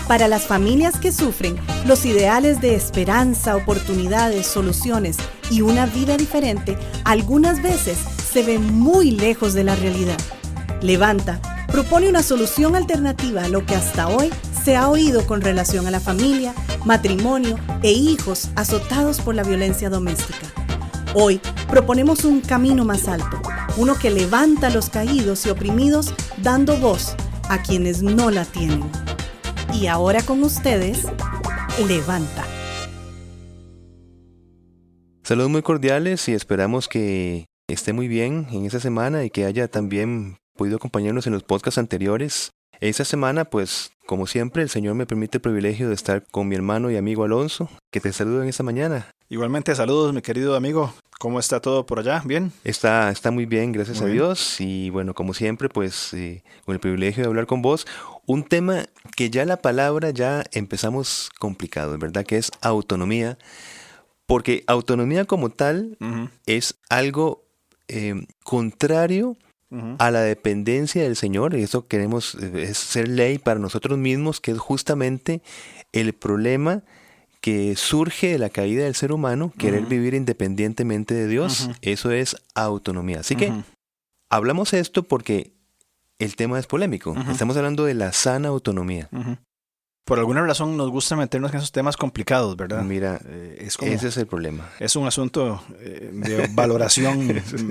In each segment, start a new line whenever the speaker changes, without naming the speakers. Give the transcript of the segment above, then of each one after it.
Para las familias que sufren, los ideales de esperanza, oportunidades, soluciones y una vida diferente algunas veces se ven muy lejos de la realidad. Levanta propone una solución alternativa a lo que hasta hoy se ha oído con relación a la familia, matrimonio e hijos azotados por la violencia doméstica. Hoy proponemos un camino más alto, uno que levanta a los caídos y oprimidos, dando voz a quienes no la tienen. Y ahora con ustedes, Levanta.
Saludos muy cordiales y esperamos que esté muy bien en esta semana y que haya también podido acompañarnos en los podcasts anteriores. Esta semana, pues, como siempre, el Señor me permite el privilegio de estar con mi hermano y amigo Alonso, que te saludo en esta mañana.
Igualmente, saludos, mi querido amigo. ¿Cómo está todo por allá? ¿Bien?
Está muy bien, gracias
Muy
a
bien.
Dios. Y bueno, como siempre, pues, con el privilegio de hablar con vos. Un tema que ya la palabra ya empezamos complicado, ¿verdad? Que es autonomía. Porque autonomía como tal
Ujú,
es algo contrario
ujú.
a la dependencia del Señor. Y eso queremos es ser ley para nosotros mismos, que es justamente el problema que surge de la caída del ser humano, querer
Ujú.
vivir independientemente de Dios.
Ujú.
Eso es autonomía. Así que
Ujú.
hablamos esto porque el tema es polémico.
Ujú.
Estamos hablando de la sana autonomía.
Ujú. Por alguna razón nos gusta meternos en esos temas complicados, ¿verdad?
Mira,
Es como,
ese es el problema.
es un asunto de valoración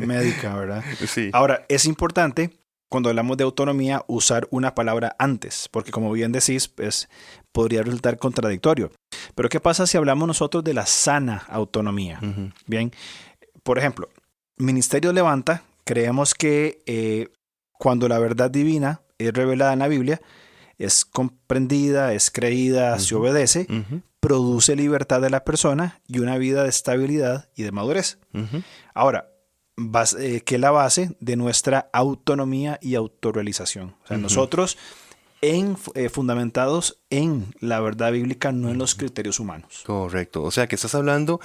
médica, ¿verdad?
Sí.
Ahora, es importante cuando hablamos de autonomía usar una palabra antes, porque como bien decís, pues, podría resultar contradictorio. Pero ¿qué pasa si hablamos nosotros de la sana autonomía?
Ujú.
Bien, por ejemplo, Ministerio Levanta, creemos que cuando la verdad divina es revelada en la Biblia, es comprendida, es creída, se
Ujú.
obedece,
Ujú.
produce libertad de la persona y una vida de estabilidad y de madurez.
Ujú.
Ahora, ¿qué es la base de nuestra autonomía y autorrealización? O sea,
Ujú.
nosotros fundamentados en la verdad bíblica, no en los criterios humanos.
Correcto. O sea que estás hablando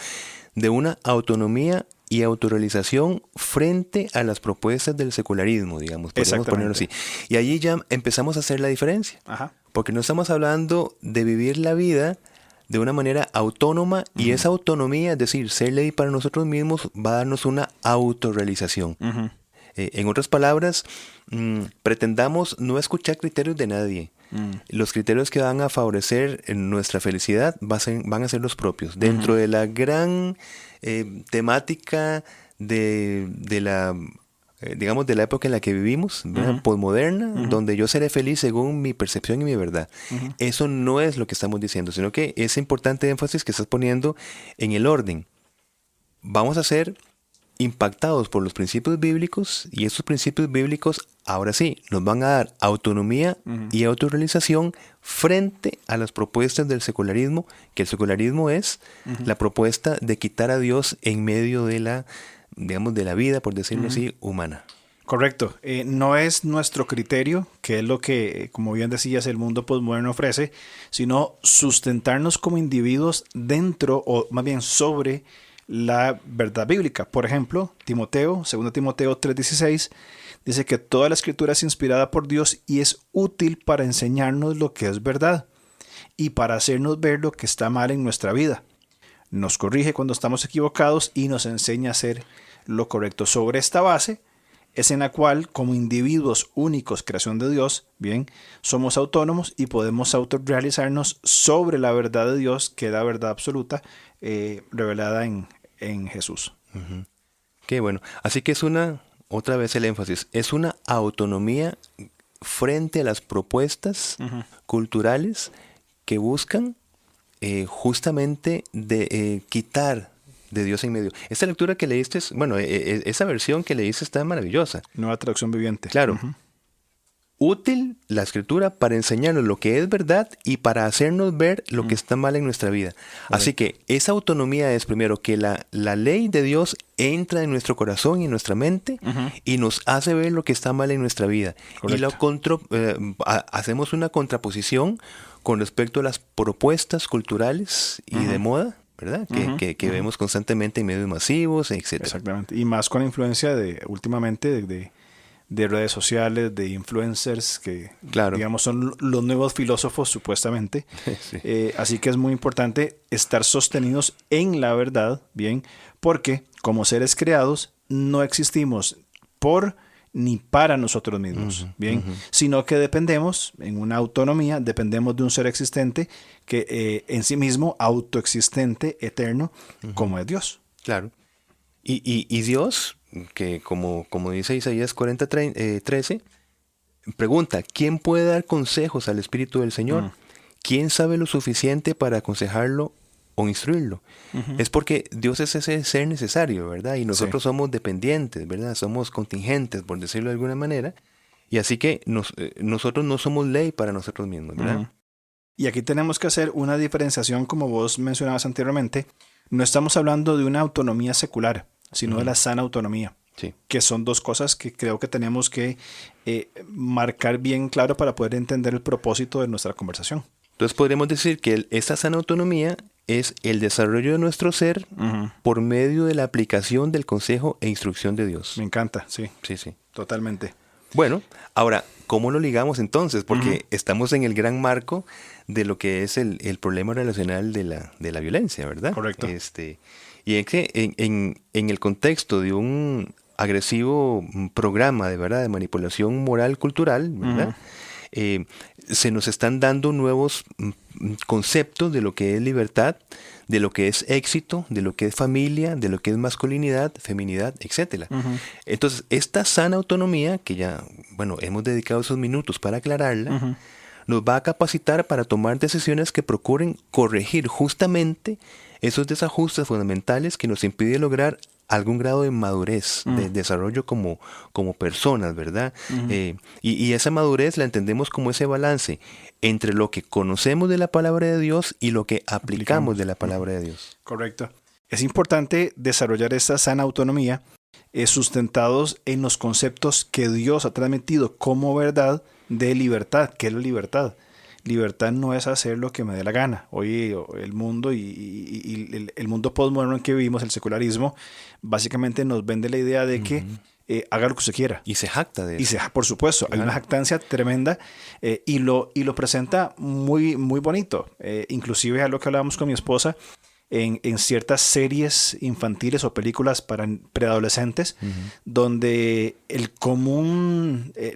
de una autonomía y autorrealización frente a las propuestas del secularismo, digamos, podríamos ponerlo así.
Exactamente.
Y allí ya empezamos a hacer la diferencia,
Ajá.
porque no estamos hablando de vivir la vida de una manera autónoma y esa autonomía, es decir, ser ley para nosotros mismos, va a darnos una autorrealización.
Ujú.
En otras palabras, pretendamos no escuchar criterios de nadie. Los criterios que van a favorecer nuestra felicidad van a ser los propios. Dentro de la gran temática de la, digamos, de la época en la que vivimos, ¿verdad? Posmoderna, donde yo seré feliz según mi percepción y mi verdad. Eso no es lo que estamos diciendo, sino que es importante énfasis que estás poniendo en el orden. Vamos a ser impactados por los principios bíblicos y esos principios bíblicos ahora sí nos van a dar autonomía y autorrealización frente a las propuestas del secularismo, que el secularismo es la propuesta de quitar a Dios en medio de la, digamos, de la vida, por decirlo así, humana.
Correcto. No es nuestro criterio, que es lo que, como bien decías, el mundo posmoderno ofrece, sino sustentarnos como individuos dentro, o más bien sobre la verdad bíblica. Por ejemplo, 2 Timoteo 3:16 dice que toda la escritura es inspirada por Dios y es útil para enseñarnos lo que es verdad y para hacernos ver lo que está mal en nuestra vida. Nos corrige cuando estamos equivocados y nos enseña a hacer lo correcto. Sobre esta base es en la cual, como individuos únicos, creación de Dios, bien, somos autónomos y podemos autorrealizarnos sobre la verdad de Dios, que es la verdad absoluta, revelada en Jesús.
Qué bueno. Así que es una, otra vez el énfasis, es una autonomía frente a las propuestas culturales que buscan justamente de quitar de Dios en medio. Esta lectura que leíste, bueno, esa versión que leíste está maravillosa.
Nueva traducción viviente.
Claro.
Ujú.
Útil la escritura para enseñarnos lo que es verdad y para hacernos ver lo que está mal en nuestra vida. Así que esa autonomía es primero que la ley de Dios entra en nuestro corazón y en nuestra mente y nos hace ver lo que está mal en nuestra vida.
Correcto.
Y hacemos una contraposición con respecto a las propuestas culturales y de moda, ¿verdad? Que vemos constantemente en medios masivos, etc.
Exactamente. Y más con la influencia últimamente de redes sociales, de influencers, que
Claro.
digamos son los nuevos filósofos supuestamente.
Sí.
Así que es muy importante estar sostenidos en la verdad, bien, porque como seres creados no existimos por ni para nosotros mismos, bien, sino que dependemos, en una autonomía, dependemos de un ser existente que en sí mismo, autoexistente, eterno, como es Dios.
Claro. Y Dios, que como dice Isaías 40:13, pregunta, ¿quién puede dar consejos al Espíritu del Señor? ¿Quién sabe lo suficiente para aconsejarlo o instruirlo? Es porque Dios es ese ser necesario, ¿verdad? Y nosotros somos dependientes, ¿verdad? Somos contingentes, por decirlo de alguna manera. Y así que nosotros no somos ley para nosotros mismos, ¿verdad?
Y aquí tenemos que hacer una diferenciación, como vos mencionabas anteriormente. No estamos hablando de una autonomía secular, sino de la sana autonomía.
Sí.
Que son dos cosas que creo que tenemos que marcar bien claro para poder entender el propósito de nuestra conversación.
Entonces podríamos decir que esta sana autonomía es el desarrollo de nuestro ser por medio de la aplicación del consejo e instrucción de Dios.
Me encanta, sí.
Sí.
Totalmente.
Bueno, ahora, ¿cómo lo ligamos entonces? Porque estamos en el gran marco de lo que es el problema relacional de la violencia, ¿verdad?
Correcto.
Y es que en el contexto de un agresivo programa de manipulación moral cultural, ¿verdad? Se nos están dando nuevos conceptos de lo que es libertad, de lo que es éxito, de lo que es familia, de lo que es masculinidad, feminidad, etc. Entonces, esta sana autonomía, que ya, hemos dedicado esos minutos para aclararla, nos va a capacitar para tomar decisiones que procuren corregir justamente esos desajustes fundamentales que nos impiden lograr algún grado de madurez, de desarrollo como personas, ¿verdad? Y esa madurez la entendemos como ese balance entre lo que conocemos de la palabra de Dios y lo que aplicamos de la palabra de Dios.
Correcto. Es importante desarrollar esta sana autonomía sustentados en los conceptos que Dios ha transmitido como verdad de libertad. ¿Qué es la libertad? Libertad no es hacer lo que me dé la gana. Hoy el mundo y el mundo postmoderno en que vivimos, el secularismo, básicamente nos vende la idea de que haga lo que usted quiera.
Y se jacta de eso.
Por supuesto, hay una jactancia tremenda y lo presenta muy, muy bonito. Inclusive a lo que hablábamos con mi esposa, en ciertas series infantiles o películas para preadolescentes, donde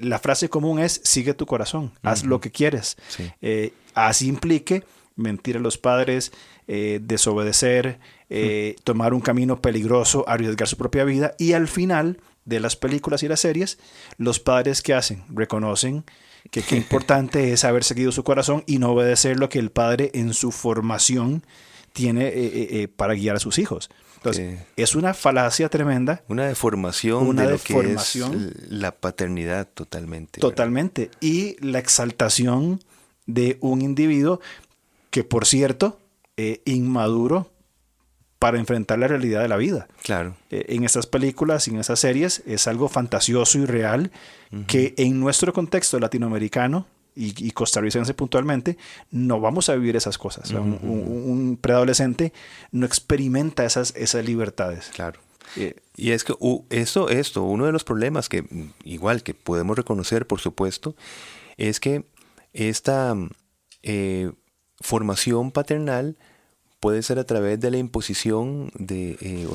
la frase común es sigue tu corazón, haz lo que quieres.
Sí.
Así implique mentir a los padres, desobedecer, tomar un camino peligroso, arriesgar su propia vida, y al final de las películas y las series, los padres ¿qué hacen? Reconocen que qué importante es haber seguido su corazón y no obedecer lo que el padre en su formación tiene para guiar a sus hijos. Entonces, es una falacia tremenda.
Una deformación de lo que es la paternidad totalmente.
Totalmente. ¿Verdad? Y la exaltación de un individuo que, por cierto, inmaduro para enfrentar la realidad de la vida.
Claro.
En estas películas y en esas series es algo fantasioso y real que en nuestro contexto latinoamericano y costarricense puntualmente, no vamos a vivir esas cosas. Un preadolescente no experimenta esas libertades.
Claro. Y es que uno de los problemas que igual que podemos reconocer, por supuesto, es que esta formación paternal puede ser a través de la imposición de...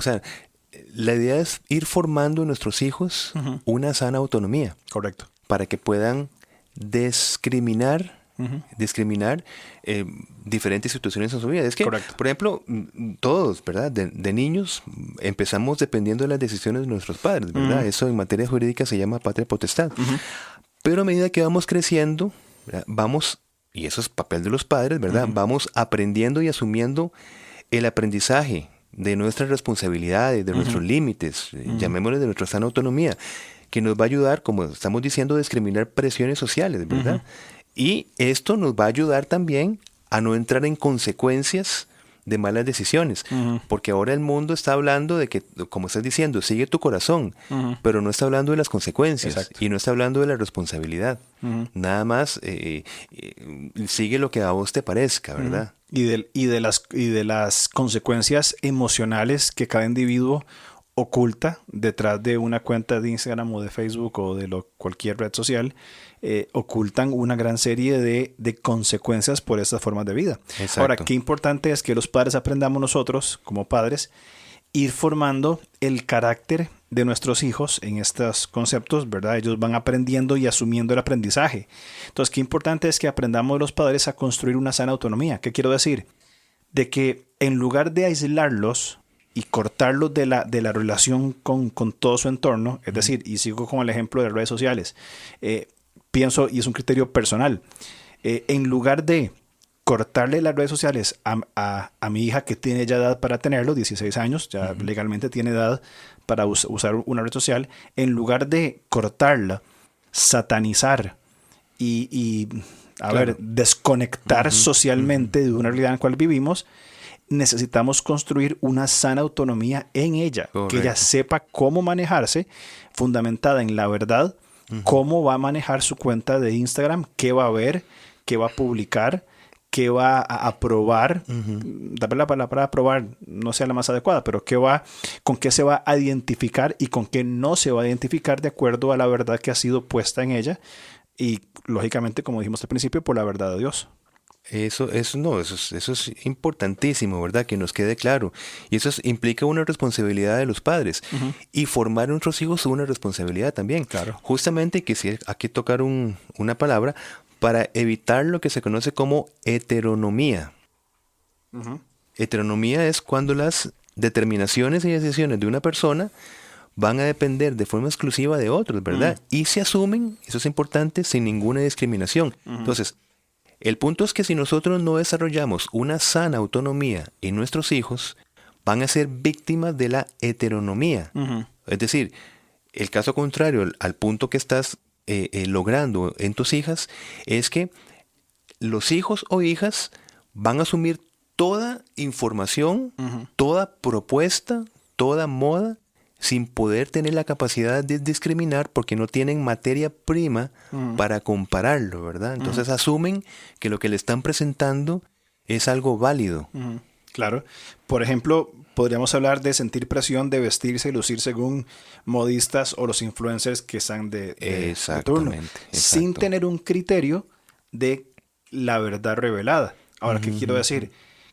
la idea es ir formando en nuestros hijos una sana autonomía.
Correcto.
Para que puedan discriminar diferentes situaciones en su vida. Es que,
correcto,
por ejemplo, todos, ¿verdad? De niños empezamos dependiendo de las decisiones de nuestros padres, ¿verdad? Eso en materia jurídica se llama patria potestad. Pero a medida que vamos creciendo, ¿verdad? Y eso es papel de los padres, ¿verdad? Vamos aprendiendo y asumiendo el aprendizaje de nuestras responsabilidades, de nuestros límites, llamémosle de nuestra sana autonomía, que nos va a ayudar, como estamos diciendo, a discriminar presiones sociales, ¿verdad? Y esto nos va a ayudar también a no entrar en consecuencias de malas decisiones, porque ahora el mundo está hablando de que, como estás diciendo, sigue tu corazón, pero no está hablando de las consecuencias. Exacto. Y no está hablando de la responsabilidad. Nada más sigue lo que a vos te parezca, ¿verdad?
Y de las consecuencias emocionales que cada individuo oculta detrás de una cuenta de Instagram o de Facebook o de cualquier red social, ocultan una gran serie de consecuencias por estas formas de vida.
Exacto.
Ahora, qué importante es que los padres aprendamos nosotros, como padres, ir formando el carácter de nuestros hijos en estos conceptos, ¿verdad? Ellos van aprendiendo y asumiendo el aprendizaje. Entonces, qué importante es que aprendamos los padres a construir una sana autonomía. ¿Qué quiero decir? De que en lugar de aislarlos y cortarlos de la relación con todo su entorno, es decir, y sigo con el ejemplo de las redes sociales, pienso, y es un criterio personal, en lugar de cortarle las redes sociales a mi hija, que tiene ya edad para tenerlo, 16 años, ya legalmente tiene edad para usar una red social, en lugar de cortarla, satanizar y desconectar socialmente de una realidad en la cual vivimos, necesitamos construir una sana autonomía en ella. Correcto. Que ella sepa cómo manejarse, fundamentada en la verdad, cómo va a manejar su cuenta de Instagram, qué va a ver, qué va a publicar, qué va a aprobar. Tal vez la palabra aprobar no sea la más adecuada, pero con qué se va a identificar y con qué no se va a identificar de acuerdo a la verdad que ha sido puesta en ella. Y lógicamente, como dijimos al principio, por la verdad de Dios.
Eso es importantísimo, ¿verdad? Que nos quede claro. Y eso implica una responsabilidad de los padres. Y formar a nuestros hijos es una responsabilidad también. Claro. Justamente quisiera aquí tocar una palabra para evitar lo que se conoce como heteronomía. Heteronomía es cuando las determinaciones y decisiones de una persona van a depender de forma exclusiva de otros, ¿verdad? Y se asumen, eso es importante, sin ninguna discriminación. Entonces, el punto es que si nosotros no desarrollamos una sana autonomía en nuestros hijos, van a ser víctimas de la heteronomía. Es decir, el caso contrario al punto que estás logrando en tus hijas es que los hijos o hijas van a asumir toda información, toda propuesta, toda moda, sin poder tener la capacidad de discriminar porque no tienen materia prima para compararlo, ¿verdad? Entonces asumen que lo que le están presentando es algo válido.
Claro. Por ejemplo, podríamos hablar de sentir presión de vestirse y lucir según modistas o los influencers que están de turno, sin tener un criterio de la verdad revelada. Ahora, ¿qué quiero decir?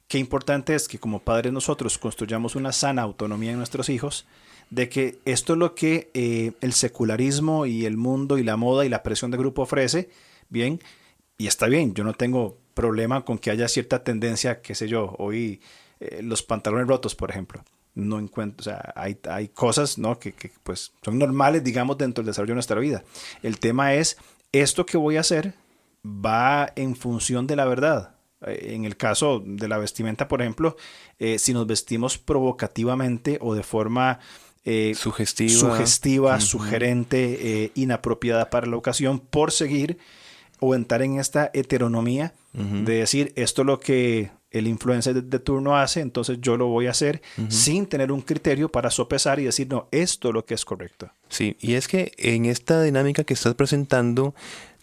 Qué importante es que como padres nosotros construyamos una sana autonomía en nuestros hijos, de que esto es lo que el secularismo y el mundo y la moda y la presión de grupo ofrece, bien, y está bien, yo no tengo problema con que haya cierta tendencia, qué sé yo, hoy los pantalones rotos, por ejemplo, no encuentro, o sea, hay cosas, ¿no? que pues son normales, digamos, dentro del desarrollo de nuestra vida. El tema es, esto que voy a hacer va en función de la verdad. En el caso de la vestimenta, por ejemplo, si nos vestimos provocativamente o de forma sugestiva, sugerente, inapropiada para la ocasión, por seguir o entrar en esta heteronomía de decir, esto es lo que el influencer de turno hace, entonces yo lo voy a hacer sin tener un criterio para sopesar y decir, no, esto es lo que es correcto.
Sí, y es que en esta dinámica que estás presentando,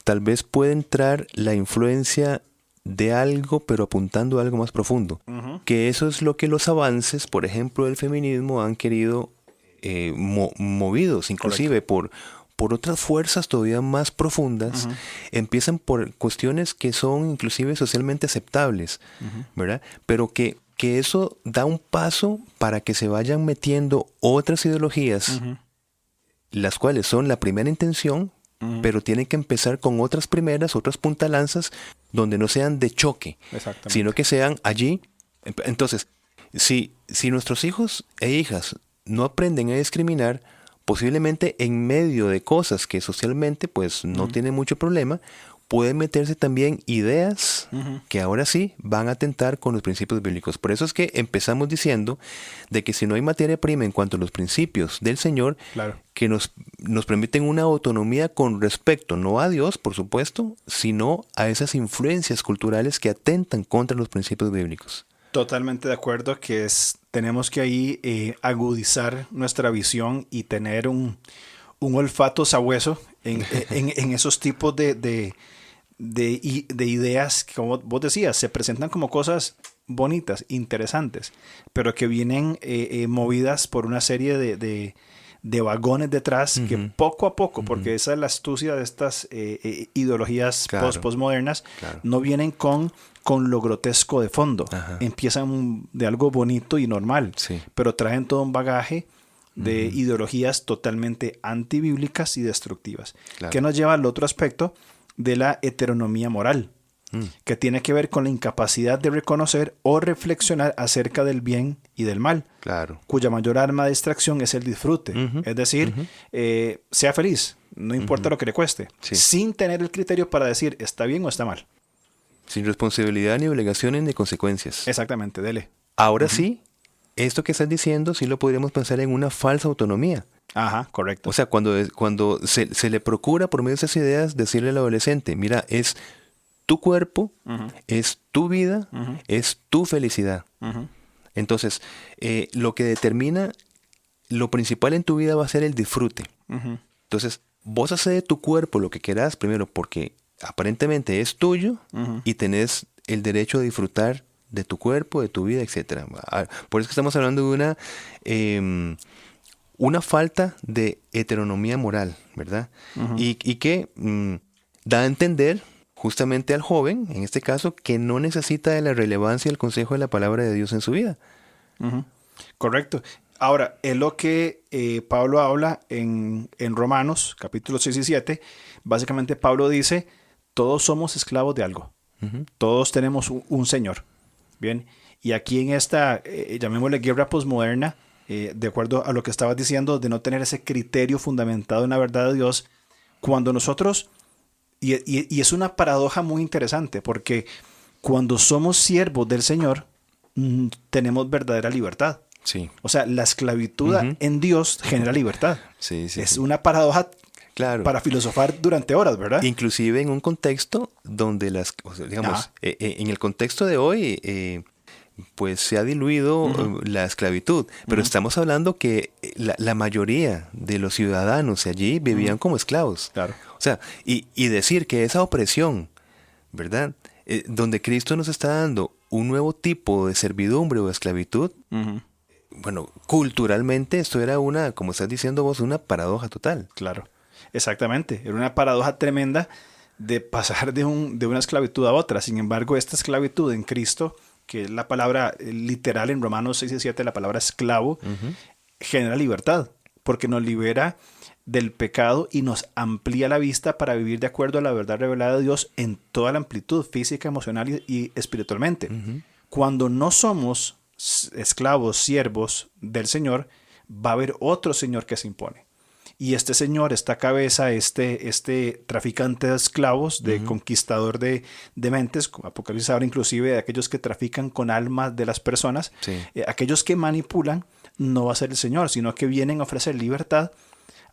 tal vez puede entrar la influencia de algo, pero apuntando a algo más profundo. Que eso es lo que los avances, por ejemplo, del feminismo han querido movidos, inclusive por otras fuerzas todavía más profundas, empiezan por cuestiones que son inclusive socialmente aceptables, ¿verdad? Pero que eso da un paso para que se vayan metiendo otras ideologías, las cuales son la primera intención, pero tienen que empezar con otras puntalanzas, donde no sean de choque, sino que sean allí. Entonces, si nuestros hijos e hijas no aprenden a discriminar, posiblemente en medio de cosas que socialmente pues no tienen mucho problema, pueden meterse también ideas que ahora sí van a atentar con los principios bíblicos. Por eso es que empezamos diciendo de que si no hay materia prima en cuanto a los principios del Señor, que nos permiten una autonomía con respecto, no a Dios, por supuesto, sino a esas influencias culturales que atentan contra los principios bíblicos.
Totalmente de acuerdo que tenemos que ahí agudizar nuestra visión y tener un olfato sabueso en esos tipos de ideas que, como vos decías, se presentan como cosas bonitas, interesantes, pero que vienen movidas por una serie de vagones detrás que poco a poco, porque esa es la astucia de estas ideologías postmodernas, no vienen con lo grotesco de fondo. Empiezan de algo bonito y normal, pero traen todo un bagaje de ideologías totalmente antibíblicas y destructivas, que nos lleva al otro aspecto de la heteronomía moral, que tiene que ver con la incapacidad de reconocer o reflexionar acerca del bien y del mal, cuya mayor arma de distracción es el disfrute. Es decir, sea feliz, no importa lo que le cueste, sin tener el criterio para decir está bien o está mal.
Sin responsabilidad ni obligaciones ni consecuencias.
Exactamente, dele.
Ahora sí, esto que estás diciendo sí lo podríamos pensar en una falsa autonomía.
Ajá, correcto.
O sea, cuando se le procura por medio de esas ideas decirle al adolescente, mira, es tu cuerpo, es tu vida, es tu felicidad. Entonces, lo que determina lo principal en tu vida va a ser el disfrute. Entonces, vos haces de tu cuerpo lo que querás, primero porque aparentemente es tuyo y tenés el derecho a disfrutar de tu cuerpo, de tu vida, etc. Por eso que estamos hablando de una falta de heteronomía moral, ¿verdad? Y que da a entender justamente al joven, en este caso, que no necesita de la relevancia y el consejo de la palabra de Dios en su vida.
Correcto. Ahora, es lo que Pablo habla en Romanos, capítulo 6 y 7. Básicamente Pablo dice, todos somos esclavos de algo. Todos tenemos un señor. Bien, y aquí en esta, llamémosle guerra posmoderna, de acuerdo a lo que estabas diciendo, de no tener ese criterio fundamentado en la verdad de Dios, cuando nosotros, y es una paradoja muy interesante, porque cuando somos siervos del Señor, tenemos verdadera libertad.
Sí.
O sea, la esclavitud en Dios genera libertad. Es una paradoja para filosofar durante horas, ¿verdad?
Inclusive en un contexto donde en el contexto de hoy, pues se ha diluido la esclavitud, pero estamos hablando que la mayoría de los ciudadanos allí vivían como esclavos. O sea, y decir que esa opresión, ¿verdad? Donde Cristo nos está dando un nuevo tipo de servidumbre o de esclavitud, bueno, culturalmente esto era como estás diciendo vos, una paradoja total.
Claro. Exactamente, era una paradoja tremenda de pasar de una esclavitud a otra. Sin embargo, esta esclavitud en Cristo, que es la palabra literal en Romanos 6 y 7, la palabra esclavo, genera libertad, porque nos libera del pecado y nos amplía la vista para vivir de acuerdo a la verdad revelada de Dios en toda la amplitud física, emocional y espiritualmente. Cuando no somos esclavos, siervos del Señor, va a haber otro Señor que se impone. Y este señor, esta cabeza, este traficante de esclavos, de conquistador de mentes, Apocalipsis habla inclusive de aquellos que trafican con almas de las personas, aquellos que manipulan, no va a ser el Señor, sino que vienen a ofrecer libertad,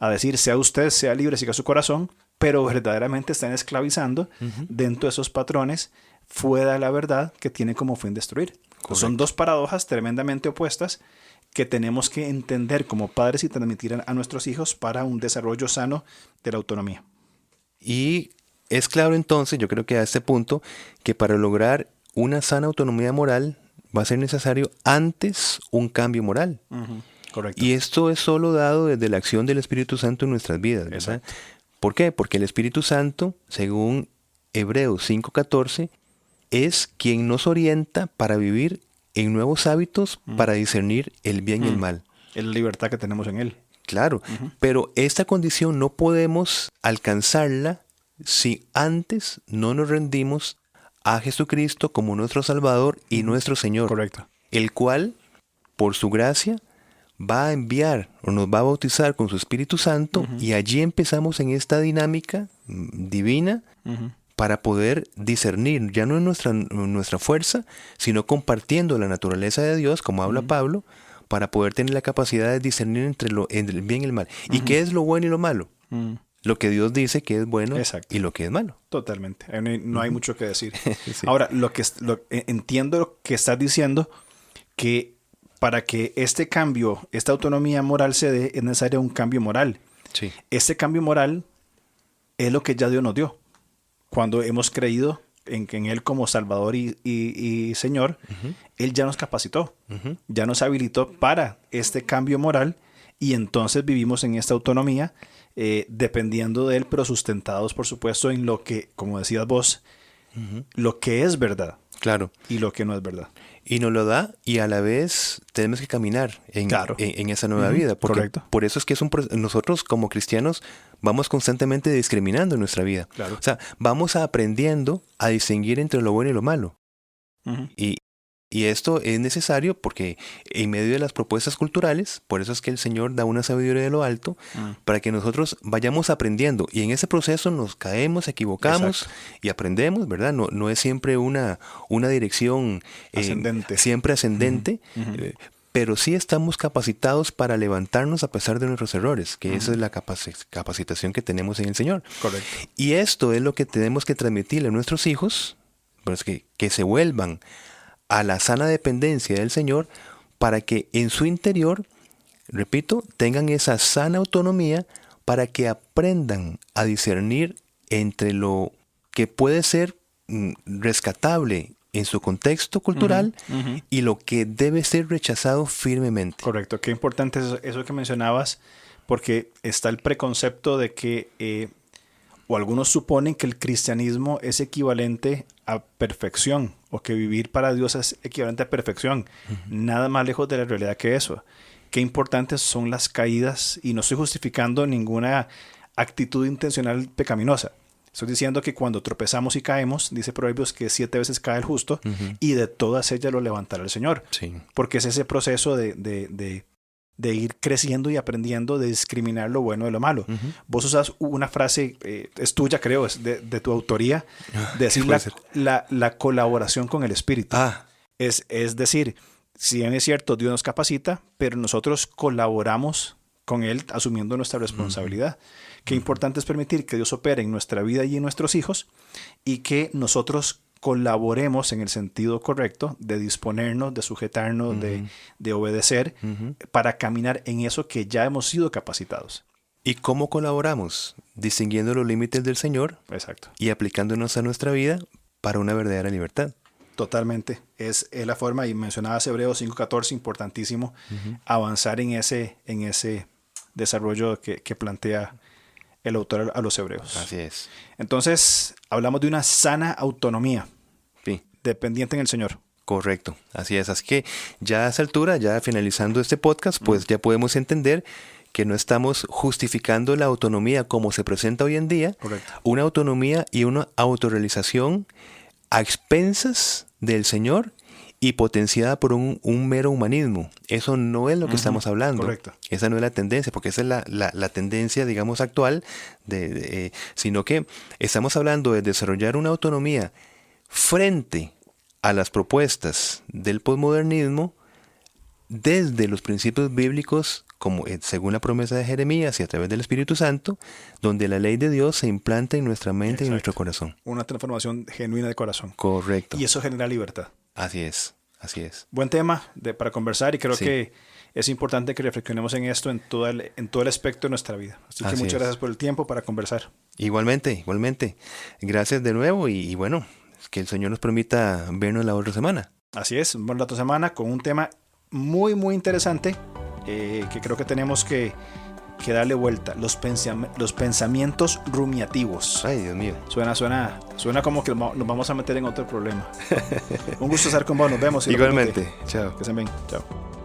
a decir, sea usted, sea libre, siga su corazón, pero verdaderamente están esclavizando dentro de esos patrones, fuera de la verdad que tiene como fin destruir. Son dos paradojas tremendamente opuestas que tenemos que entender como padres y transmitir a nuestros hijos para un desarrollo sano de la autonomía.
Y es claro entonces, yo creo que a este punto, que para lograr una sana autonomía moral va a ser necesario antes un cambio moral.
Correcto.
Y esto es solo dado desde la acción del Espíritu Santo en nuestras vidas, ¿verdad?
Exacto.
¿Por qué? Porque el Espíritu Santo, según Hebreos 5:14, es quien nos orienta para vivir en nuevos hábitos para discernir el bien y el mal.
Es la libertad que tenemos en Él.
Claro, pero esta condición no podemos alcanzarla si antes no nos rendimos a Jesucristo como nuestro Salvador y nuestro Señor.
Correcto.
El cual, por su gracia, va a enviar o nos va a bautizar con su Espíritu Santo y allí empezamos en esta dinámica divina para poder discernir, ya no en nuestra fuerza, sino compartiendo la naturaleza de Dios, como habla Pablo, para poder tener la capacidad de discernir entre el bien y el mal. ¿Y qué es lo bueno y lo malo? Lo que Dios dice que es bueno y lo que es malo.
Totalmente. No hay mucho que decir. Ahora, entiendo lo que estás diciendo, que para que este cambio, esta autonomía moral se dé, es necesario un cambio moral. Este cambio moral es lo que ya Dios nos dio cuando hemos creído en Él como Salvador y Señor, Él ya nos capacitó, ya nos habilitó para este cambio moral, y entonces vivimos en esta autonomía, dependiendo de Él, pero sustentados, por supuesto, en lo que, como decías vos, lo que es verdad.
Claro.
Y lo que no es verdad.
Y nos lo da, y a la vez tenemos que caminar en esa nueva vida. Porque
correcto.
Por eso es que nosotros como cristianos vamos constantemente discriminando en nuestra vida.
Claro.
O sea, vamos aprendiendo a distinguir entre lo bueno y lo malo. Y esto es necesario porque en medio de las propuestas culturales, por eso es que el Señor da una sabiduría de lo alto, para que nosotros vayamos aprendiendo. Y en ese proceso nos caemos, equivocamos. Exacto. Y aprendemos, ¿verdad? No es siempre una dirección
ascendente.
Siempre ascendente, pero sí estamos capacitados para levantarnos a pesar de nuestros errores, que esa es la capacitación que tenemos en el Señor.
Correcto.
Y esto es lo que tenemos que transmitirle a nuestros hijos, pues que se vuelvan a la sana dependencia del Señor, para que en su interior, repito, tengan esa sana autonomía, para que aprendan a discernir entre lo que puede ser rescatable en su contexto cultural y lo que debe ser rechazado firmemente.
Correcto, qué importante es eso que mencionabas, porque está el preconcepto de que, o algunos suponen que el cristianismo es equivalente a perfección, o que vivir para Dios es equivalente a perfección. Nada más lejos de la realidad que eso. Qué importantes son las caídas, y no estoy justificando ninguna actitud intencional pecaminosa. Estoy diciendo que cuando tropezamos y caemos, dice Proverbios que 7 veces cae el justo, y de todas ellas lo levantará el Señor.
Sí.
Porque es ese proceso de ir creciendo y aprendiendo, de discriminar lo bueno de lo malo. Vos usas una frase, es tuya, creo, es de tu autoría, de decir la colaboración con el Espíritu. Es decir, si bien es cierto, Dios nos capacita, pero nosotros colaboramos con Él asumiendo nuestra responsabilidad. Qué importante es permitir que Dios opere en nuestra vida y en nuestros hijos, y que nosotros colaboremos en el sentido correcto de disponernos, de sujetarnos, de obedecer, para caminar en eso que ya hemos sido capacitados.
¿Y cómo colaboramos? Distinguiendo los límites del Señor.
Exacto.
Y aplicándonos a nuestra vida para una verdadera libertad.
Totalmente. Es la forma, y mencionabas Hebreos 5:14, importantísimo, avanzar en ese desarrollo que plantea el autor a los hebreos.
Así es.
Entonces, hablamos de una sana autonomía.
Sí.
Dependiente en el Señor.
Correcto, así es. Así que ya a esa altura, ya finalizando este podcast, pues ya podemos entender que no estamos justificando la autonomía como se presenta hoy en día.
Correcto.
Una autonomía y una autorrealización a expensas del Señor y potenciada por un mero humanismo. Eso no es lo que estamos hablando.
Correcto.
Esa no es la tendencia, porque esa es la tendencia, digamos, actual, sino que estamos hablando de desarrollar una autonomía frente a las propuestas del posmodernismo desde los principios bíblicos, como según la promesa de Jeremías y a través del Espíritu Santo, donde la ley de Dios se implanta en nuestra mente y en nuestro corazón.
Una transformación genuina de corazón.
Correcto.
Y eso genera libertad.
Así es, así es.
Buen tema para conversar, y creo que es importante que reflexionemos en esto en todo el aspecto de nuestra vida. Así que muchas gracias por el tiempo para conversar.
Igualmente. Gracias de nuevo, y bueno, que el Señor nos permita vernos la otra semana.
Así es, bueno, la otra semana con un tema muy, muy interesante, que creo que tenemos que darle vuelta. Los pensamientos rumiativos.
Ay, Dios mío.
Suena como que nos vamos a meter en otro problema. Un gusto estar con vos, nos vemos.
Igualmente, chao.
Que estén bien, chao.